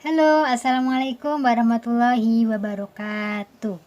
Halo, assalamualaikum warahmatullahi wabarakatuh.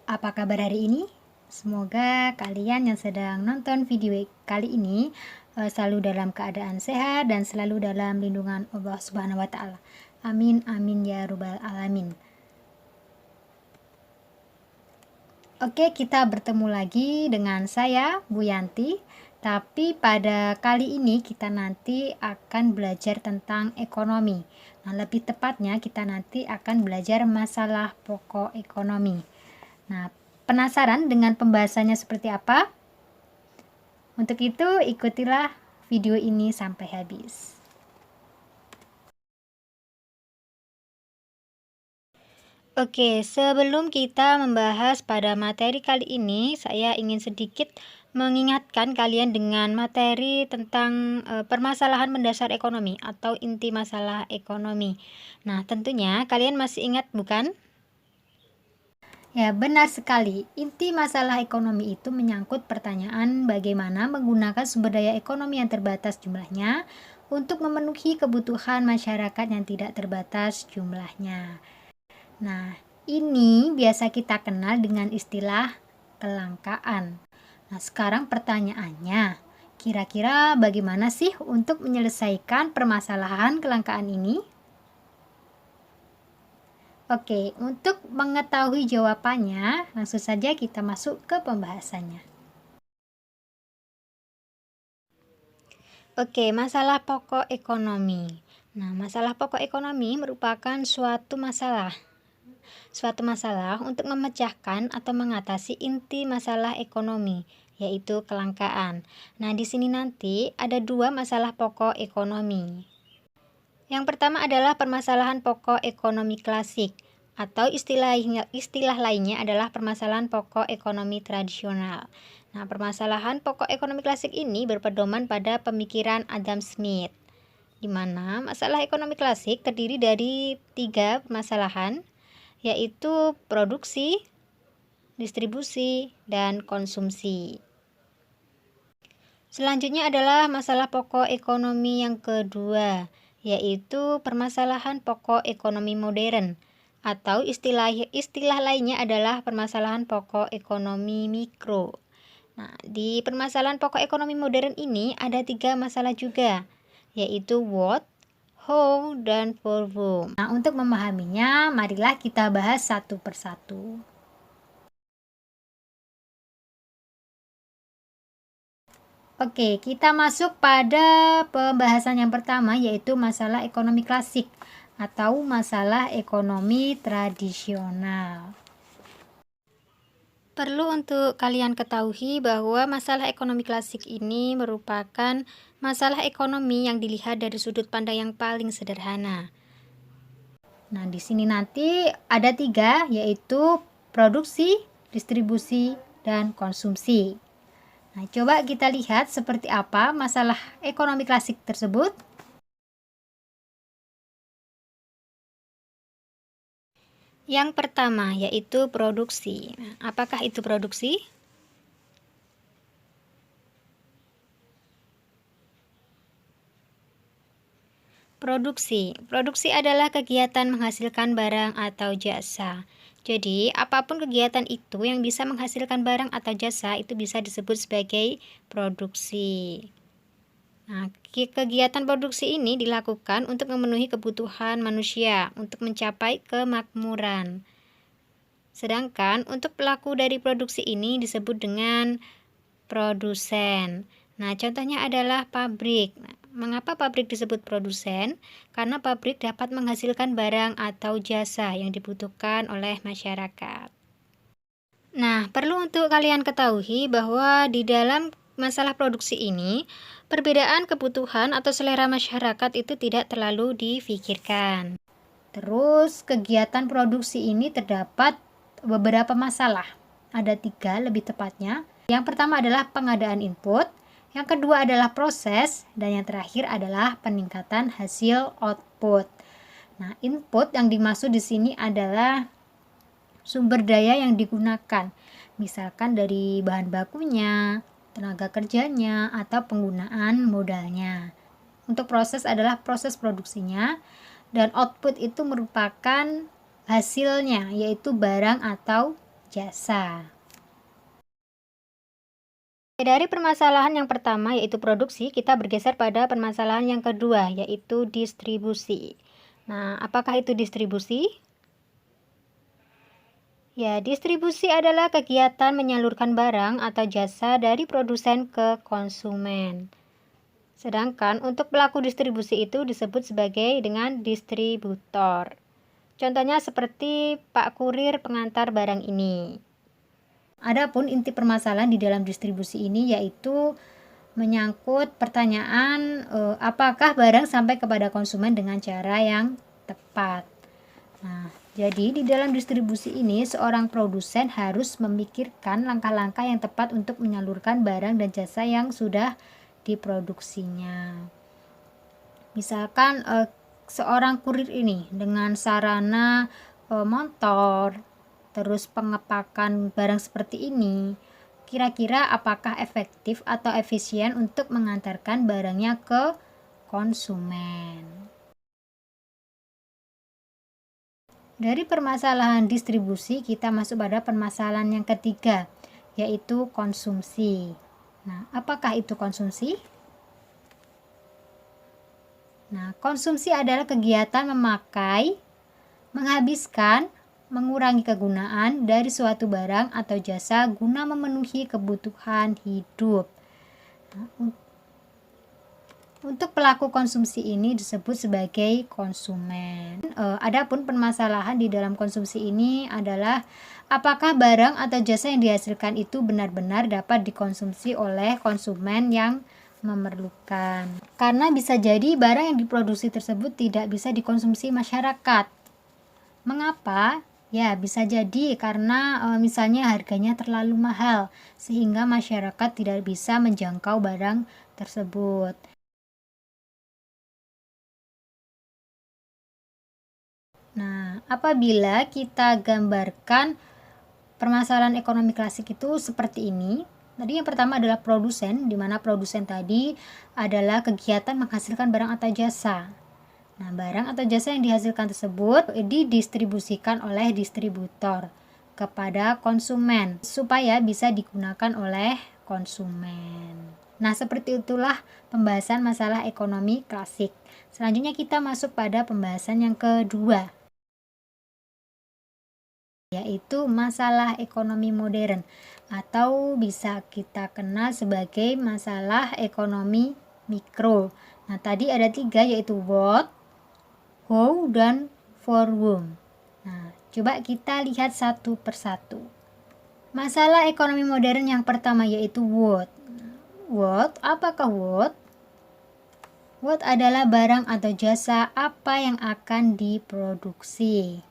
Apa kabar hari ini? Semoga kalian yang sedang nonton video kali ini selalu dalam keadaan sehat dan selalu dalam lindungan Allah Subhanahu wa Ta'ala. Amin, amin ya Rabbal 'Alamin. Oke, kita bertemu lagi dengan saya, Bu Yanti. Tapi pada kali ini kita nanti akan belajar tentang ekonomi. Nah, lebih tepatnya kita nanti akan belajar masalah pokok ekonomi. Nah, penasaran dengan pembahasannya seperti apa? Untuk itu, ikutilah video ini sampai habis. Oke, sebelum kita membahas pada materi kali ini, saya ingin sedikit mengingatkan kalian dengan materi tentang permasalahan mendasar ekonomi atau inti masalah ekonomi. Nah, tentunya kalian masih ingat bukan? Ya, benar sekali. Inti masalah ekonomi itu menyangkut pertanyaan bagaimana menggunakan sumber daya ekonomi yang terbatas jumlahnya untuk memenuhi kebutuhan masyarakat yang tidak terbatas jumlahnya. Nah, ini biasa kita kenal dengan istilah kelangkaan. Nah, sekarang pertanyaannya, kira-kira bagaimana sih untuk menyelesaikan permasalahan kelangkaan ini? Oke, untuk mengetahui jawabannya, langsung saja kita masuk ke pembahasannya. Oke, masalah pokok ekonomi. Nah, masalah pokok ekonomi merupakan suatu masalah untuk memecahkan atau mengatasi inti masalah ekonomi, yaitu kelangkaan. Nah, di sini nanti ada dua masalah pokok ekonomi. Yang pertama adalah permasalahan pokok ekonomi klasik, atau istilah lainnya adalah permasalahan pokok ekonomi tradisional. Nah, permasalahan pokok ekonomi klasik ini berpedoman pada pemikiran Adam Smith, di mana masalah ekonomi klasik terdiri dari 3 permasalahan, yaitu produksi, distribusi, dan konsumsi. Selanjutnya adalah masalah pokok ekonomi yang kedua, yaitu permasalahan pokok ekonomi modern, atau istilah lainnya adalah permasalahan pokok ekonomi mikro. Nah, di permasalahan pokok ekonomi modern ini ada 3 masalah juga, yaitu what, how, dan for whom. Nah, untuk memahaminya, marilah kita bahas satu persatu. Oke, kita masuk pada pembahasan yang pertama, yaitu masalah ekonomi klasik atau masalah ekonomi tradisional. Perlu untuk kalian ketahui bahwa masalah ekonomi klasik ini merupakan masalah ekonomi yang dilihat dari sudut pandang yang paling sederhana. Nah, di sini nanti ada 3, yaitu produksi, distribusi, dan konsumsi. Nah, coba kita lihat seperti apa masalah ekonomi klasik tersebut. Yang pertama yaitu produksi. Nah, apakah itu produksi? Produksi adalah kegiatan menghasilkan barang atau jasa. Jadi, apapun kegiatan itu yang bisa menghasilkan barang atau jasa itu bisa disebut sebagai produksi. Nah, kegiatan produksi ini dilakukan untuk memenuhi kebutuhan manusia untuk mencapai kemakmuran. Sedangkan untuk pelaku dari produksi ini disebut dengan produsen. Nah, contohnya adalah pabrik. Nah, mengapa pabrik disebut produsen? Karena pabrik dapat menghasilkan barang atau jasa yang dibutuhkan oleh masyarakat. Nah, perlu untuk kalian ketahui bahwa di dalam masalah produksi ini, perbedaan kebutuhan atau selera masyarakat itu tidak terlalu difikirkan. Terus, kegiatan produksi ini terdapat beberapa masalah. Ada 3 lebih tepatnya. Yang pertama adalah pengadaan input, yang kedua adalah proses, dan yang terakhir adalah peningkatan hasil output. Nah, input yang dimaksud di sini adalah sumber daya yang digunakan, misalkan dari bahan bakunya, tenaga kerjanya, atau penggunaan modalnya. Untuk proses adalah proses produksinya, dan output itu merupakan hasilnya, yaitu barang atau jasa. Dari permasalahan yang pertama yaitu produksi, kita bergeser pada permasalahan yang kedua yaitu distribusi. Nah, apakah itu distribusi? Ya, distribusi adalah kegiatan menyalurkan barang atau jasa dari produsen ke konsumen. Sedangkan untuk pelaku distribusi itu disebut sebagai dengan distributor. Contohnya seperti Pak Kurir pengantar barang ini. Adapun inti permasalahan di dalam distribusi ini yaitu menyangkut pertanyaan apakah barang sampai kepada konsumen dengan cara yang tepat. Nah, jadi di dalam distribusi ini seorang produsen harus memikirkan langkah-langkah yang tepat untuk menyalurkan barang dan jasa yang sudah diproduksinya. Misalkan seorang kurir ini dengan sarana motor, terus pengepakan barang seperti ini, kira-kira apakah efektif atau efisien untuk mengantarkan barangnya ke konsumen? Dari permasalahan distribusi, kita masuk pada permasalahan yang ketiga, yaitu konsumsi. Nah, apakah itu konsumsi? Nah, konsumsi adalah kegiatan memakai, menghabiskan, mengurangi kegunaan dari suatu barang atau jasa guna memenuhi kebutuhan hidup. Nah, untuk pelaku konsumsi ini disebut sebagai konsumen. Adapun permasalahan di dalam konsumsi ini adalah apakah barang atau jasa yang dihasilkan itu benar-benar dapat dikonsumsi oleh konsumen yang memerlukan. Karena bisa jadi barang yang diproduksi tersebut tidak bisa dikonsumsi masyarakat. Mengapa? Ya, bisa jadi karena misalnya harganya terlalu mahal sehingga masyarakat tidak bisa menjangkau barang tersebut. Nah, apabila kita gambarkan permasalahan ekonomi klasik itu seperti ini. Tadi yang pertama adalah produsen, di mana produsen tadi adalah kegiatan menghasilkan barang atau jasa. Nah, barang atau jasa yang dihasilkan tersebut didistribusikan oleh distributor kepada konsumen supaya bisa digunakan oleh konsumen. Nah, seperti itulah pembahasan masalah ekonomi klasik. Selanjutnya kita masuk pada pembahasan yang kedua, yaitu masalah ekonomi modern atau bisa kita kenal sebagai masalah ekonomi mikro. Nah, tadi ada 3 yaitu what, how, dan for whom. Nah, coba kita lihat satu persatu. Masalah ekonomi modern yang pertama yaitu what. What, apakah what? What adalah barang atau jasa apa yang akan diproduksi.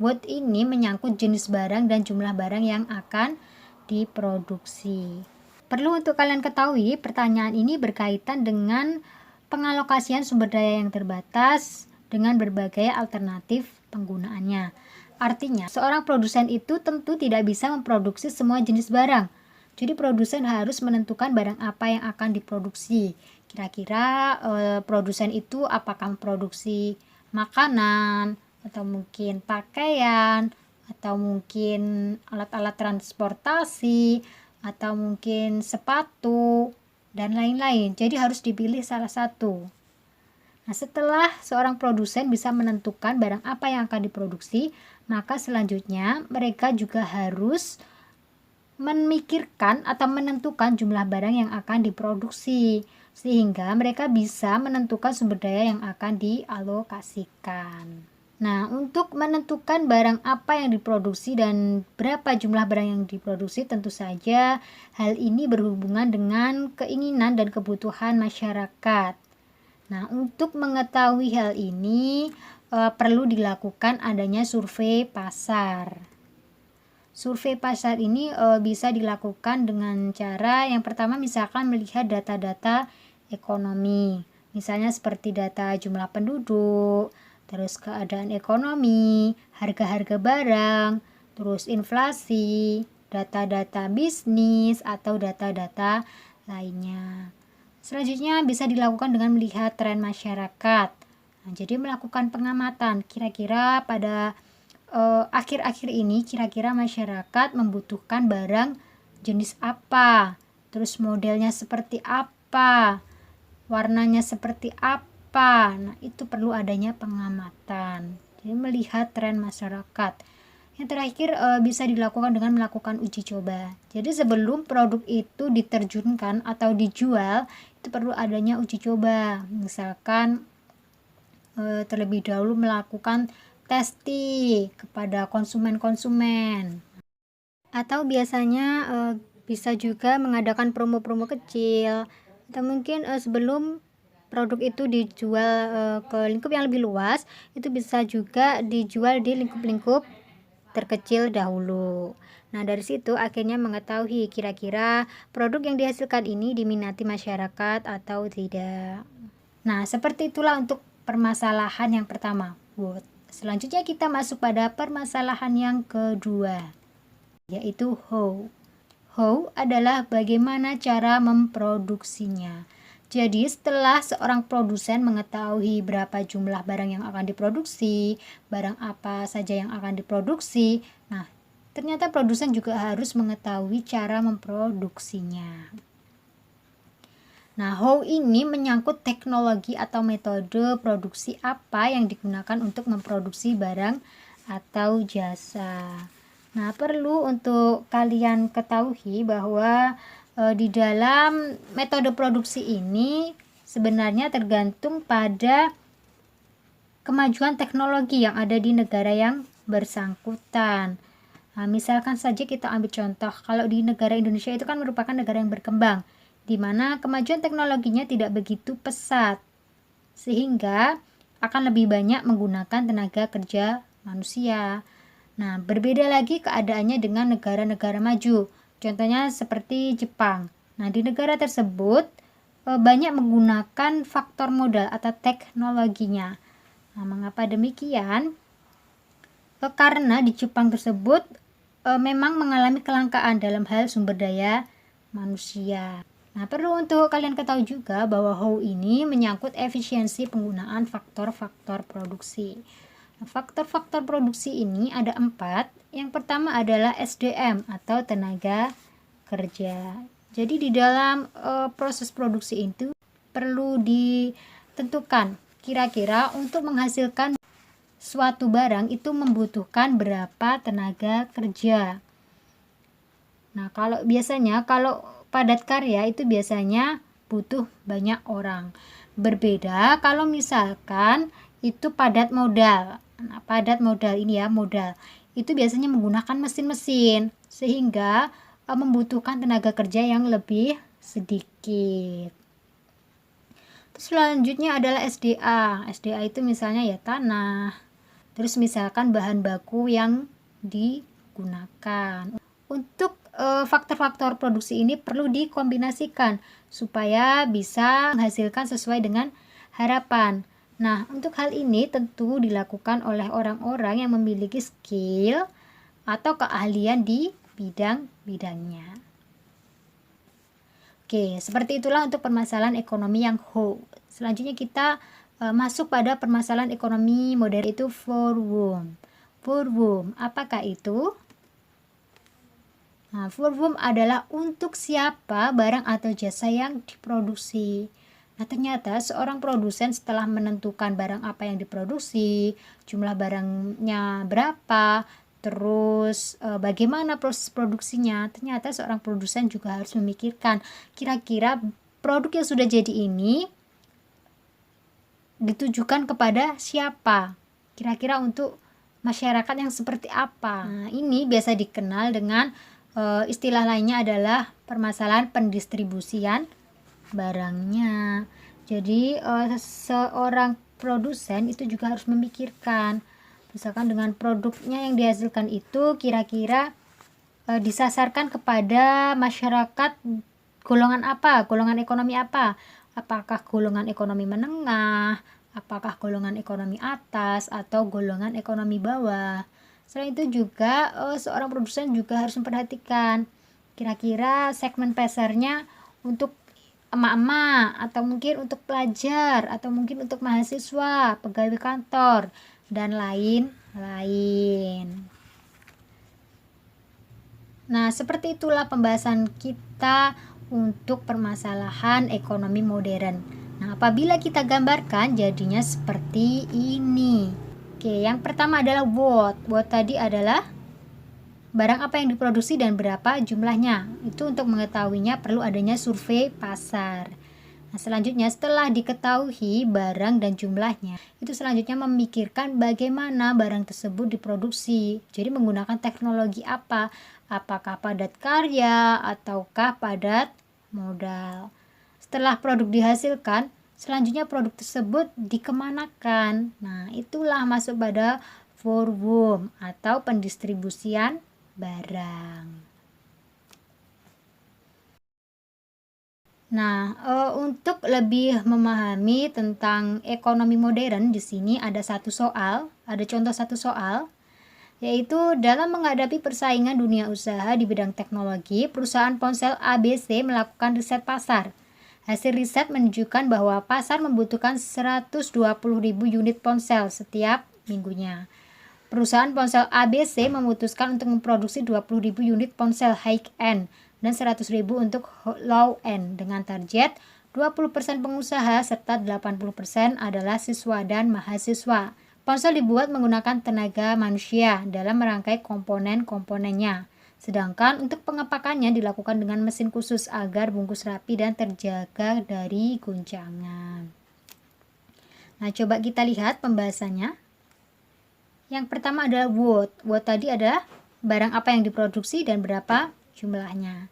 What ini menyangkut jenis barang dan jumlah barang yang akan diproduksi. Perlu untuk kalian ketahui, pertanyaan ini berkaitan dengan pengalokasian sumber daya yang terbatas dengan berbagai alternatif penggunaannya. Artinya, seorang produsen itu tentu tidak bisa memproduksi semua jenis barang. Jadi produsen harus menentukan barang apa yang akan diproduksi. Kira-kira produsen itu apakah memproduksi makanan, atau mungkin pakaian, atau mungkin alat-alat transportasi, atau mungkin sepatu, dan lain-lain. Jadi harus dipilih salah satu. Nah, setelah seorang produsen bisa menentukan barang apa yang akan diproduksi, maka selanjutnya mereka juga harus memikirkan atau menentukan jumlah barang yang akan diproduksi, sehingga mereka bisa menentukan sumber daya yang akan dialokasikan. Nah, untuk menentukan barang apa yang diproduksi dan berapa jumlah barang yang diproduksi, tentu saja hal ini berhubungan dengan keinginan dan kebutuhan masyarakat. Nah, untuk mengetahui hal ini perlu dilakukan adanya survei pasar. Survei pasar ini bisa dilakukan dengan cara yang pertama misalkan melihat data-data ekonomi. Misalnya seperti data jumlah penduduk, terus keadaan ekonomi, harga-harga barang, terus inflasi, data-data bisnis, atau data-data lainnya. Selanjutnya bisa dilakukan dengan melihat tren masyarakat. Nah, jadi melakukan pengamatan kira-kira pada akhir-akhir ini kira-kira masyarakat membutuhkan barang jenis apa, terus modelnya seperti apa, warnanya seperti apa. Nah, itu perlu adanya pengamatan. Jadi melihat tren masyarakat. Yang terakhir bisa dilakukan dengan melakukan uji coba. Jadi sebelum produk itu diterjunkan atau dijual, itu perlu adanya uji coba. Misalkan terlebih dahulu melakukan testing kepada konsumen-konsumen. Atau biasanya bisa juga mengadakan promo-promo kecil, atau mungkin sebelum produk itu dijual ke lingkup yang lebih luas, itu bisa juga dijual di lingkup-lingkup terkecil dahulu. Nah, dari situ akhirnya mengetahui kira-kira produk yang dihasilkan ini diminati masyarakat atau tidak. Nah, seperti itulah untuk permasalahan yang pertama. Selanjutnya kita masuk pada permasalahan yang kedua, yaitu how. How adalah bagaimana cara memproduksinya. Jadi setelah seorang produsen mengetahui berapa jumlah barang yang akan diproduksi, barang apa saja yang akan diproduksi, nah ternyata produsen juga harus mengetahui cara memproduksinya. Nah, how ini menyangkut teknologi atau metode produksi apa yang digunakan untuk memproduksi barang atau jasa. Nah, perlu untuk kalian ketahui bahwa di dalam metode produksi ini sebenarnya tergantung pada kemajuan teknologi yang ada di negara yang bersangkutan. Nah, misalkan saja kita ambil contoh, kalau di negara Indonesia itu kan merupakan negara yang berkembang, di mana kemajuan teknologinya tidak begitu pesat, sehingga akan lebih banyak menggunakan tenaga kerja manusia. Nah, berbeda lagi keadaannya dengan negara-negara maju. Contohnya seperti Jepang. Nah, di negara tersebut banyak menggunakan faktor modal atau teknologinya. Nah, mengapa demikian? Karena di Jepang tersebut memang mengalami kelangkaan dalam hal sumber daya manusia. Nah, perlu untuk kalian ketahui juga bahwa how ini menyangkut efisiensi penggunaan faktor-faktor produksi. Faktor-faktor produksi ini ada 4. Yang pertama adalah SDM atau tenaga kerja. Jadi di dalam proses produksi itu perlu ditentukan kira-kira untuk menghasilkan suatu barang itu membutuhkan berapa tenaga kerja. Nah, kalau padat karya itu biasanya butuh banyak orang. Berbeda kalau misalkan itu padat modal. Nah, padat modal ini ya, modal. Itu biasanya menggunakan mesin-mesin sehingga membutuhkan tenaga kerja yang lebih sedikit. Terus selanjutnya adalah SDA. SDA itu misalnya ya tanah. Terus misalkan bahan baku yang digunakan. Untuk faktor-faktor produksi ini perlu dikombinasikan supaya bisa menghasilkan sesuai dengan harapan. Nah, untuk hal ini tentu dilakukan oleh orang-orang yang memiliki skill atau keahlian di bidang-bidangnya. Oke, seperti itulah untuk permasalahan ekonomi yang how. Selanjutnya kita masuk pada permasalahan ekonomi modern, itu for whom. For whom, apakah itu? Nah, for whom adalah untuk siapa barang atau jasa yang diproduksi. Nah, ternyata seorang produsen setelah menentukan barang apa yang diproduksi, jumlah barangnya berapa, terus bagaimana proses produksinya, ternyata seorang produsen juga harus memikirkan kira-kira produk yang sudah jadi ini ditujukan kepada siapa, kira-kira untuk masyarakat yang seperti apa. Nah, ini biasa dikenal dengan istilah lainnya adalah permasalahan pendistribusian barangnya. Jadi seorang produsen itu juga harus memikirkan, misalkan dengan produknya yang dihasilkan itu kira-kira disasarkan kepada masyarakat golongan apa, golongan ekonomi apa, apakah golongan ekonomi menengah, apakah golongan ekonomi atas, atau golongan ekonomi bawah. Selain itu juga seorang produsen juga harus memperhatikan kira-kira segmen pasarnya untuk emak-emak, atau mungkin untuk pelajar, atau mungkin untuk mahasiswa, pegawai kantor, dan lain-lain. Nah, seperti itulah pembahasan kita untuk permasalahan ekonomi modern. Nah, apabila kita gambarkan jadinya seperti ini. Oke, yang pertama adalah what. What tadi adalah barang apa yang diproduksi dan berapa jumlahnya. Itu untuk mengetahuinya perlu adanya survei pasar. Nah, selanjutnya setelah diketahui barang dan jumlahnya, itu selanjutnya memikirkan bagaimana barang tersebut diproduksi. Jadi menggunakan teknologi apa? Apakah padat karya ataukah padat modal. Setelah produk dihasilkan, selanjutnya produk tersebut dikemanakan. Nah, itulah masuk pada forward atau pendistribusian barang. Nah, untuk lebih memahami tentang ekonomi modern, di sini ada contoh satu soal, yaitu dalam menghadapi persaingan dunia usaha di bidang teknologi, perusahaan ponsel ABC melakukan riset pasar. Hasil riset menunjukkan bahwa pasar membutuhkan 120.000 unit ponsel setiap minggunya. Perusahaan ponsel ABC memutuskan untuk memproduksi 20.000 unit ponsel high-end dan 100.000 untuk low-end dengan target 20% pengusaha serta 80% adalah siswa dan mahasiswa. Ponsel dibuat menggunakan tenaga manusia dalam merangkai komponen-komponennya. Sedangkan untuk pengepakannya dilakukan dengan mesin khusus agar bungkus rapi dan terjaga dari guncangan. Nah, coba kita lihat pembahasannya. Yang pertama adalah what. What tadi adalah barang apa yang diproduksi dan berapa jumlahnya.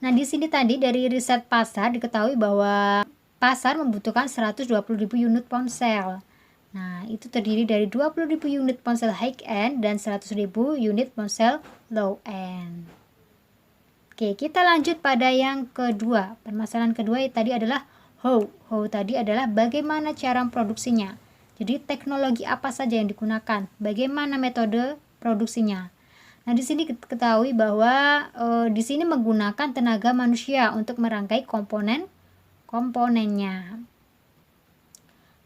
Nah, di sini tadi dari riset pasar diketahui bahwa pasar membutuhkan 120.000 unit ponsel. Nah, itu terdiri dari 20.000 unit ponsel high-end dan 100.000 unit ponsel low-end. Oke, kita lanjut pada yang kedua. Permasalahan kedua tadi adalah how. How tadi adalah bagaimana cara memproduksinya. Jadi teknologi apa saja yang digunakan, bagaimana metode produksinya. Nah, di sini ketahui bahwa di sini menggunakan tenaga manusia untuk merangkai komponennya.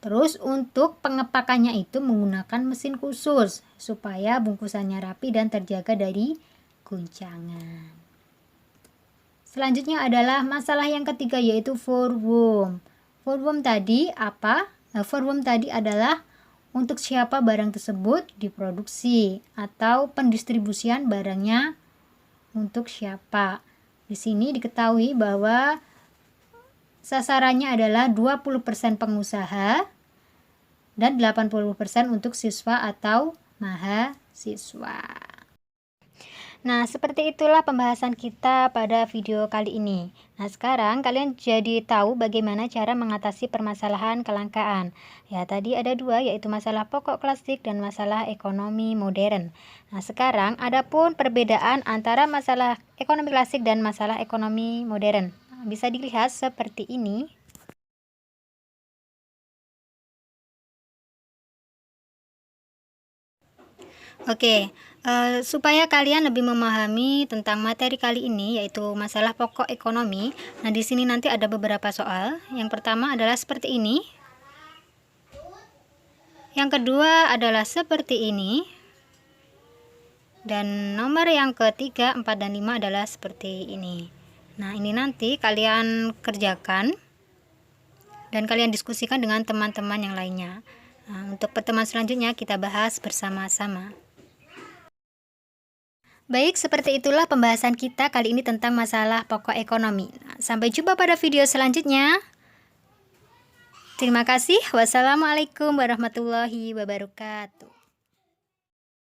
Terus untuk pengepakannya itu menggunakan mesin khusus supaya bungkusannya rapi dan terjaga dari guncangan. Selanjutnya adalah masalah yang ketiga yaitu forward. Forward tadi apa? Nah, forward tadi adalah untuk siapa barang tersebut diproduksi atau pendistribusian barangnya untuk siapa. Di sini diketahui bahwa sasarannya adalah 20% pengusaha dan 80% untuk siswa atau mahasiswa. Nah, seperti itulah pembahasan kita pada video kali ini. Nah, sekarang kalian jadi tahu bagaimana cara mengatasi permasalahan kelangkaan. Ya, tadi ada dua, yaitu masalah pokok klasik dan masalah ekonomi modern. Nah, sekarang ada pun perbedaan antara masalah ekonomi klasik dan masalah ekonomi modern. Nah, bisa dilihat seperti ini. Oke, supaya kalian lebih memahami tentang materi kali ini, yaitu masalah pokok ekonomi. Nah, di sini nanti ada beberapa soal. Yang pertama adalah seperti ini. Yang kedua adalah seperti ini. Dan nomor yang ketiga, 4, dan 5 adalah seperti ini. Nah, ini nanti kalian kerjakan dan kalian diskusikan dengan teman-teman yang lainnya. Nah, untuk pertemuan selanjutnya kita bahas bersama-sama. Baik, seperti itulah pembahasan kita kali ini tentang masalah pokok ekonomi. Nah, sampai jumpa pada video selanjutnya. Terima kasih. Wassalamualaikum warahmatullahi wabarakatuh.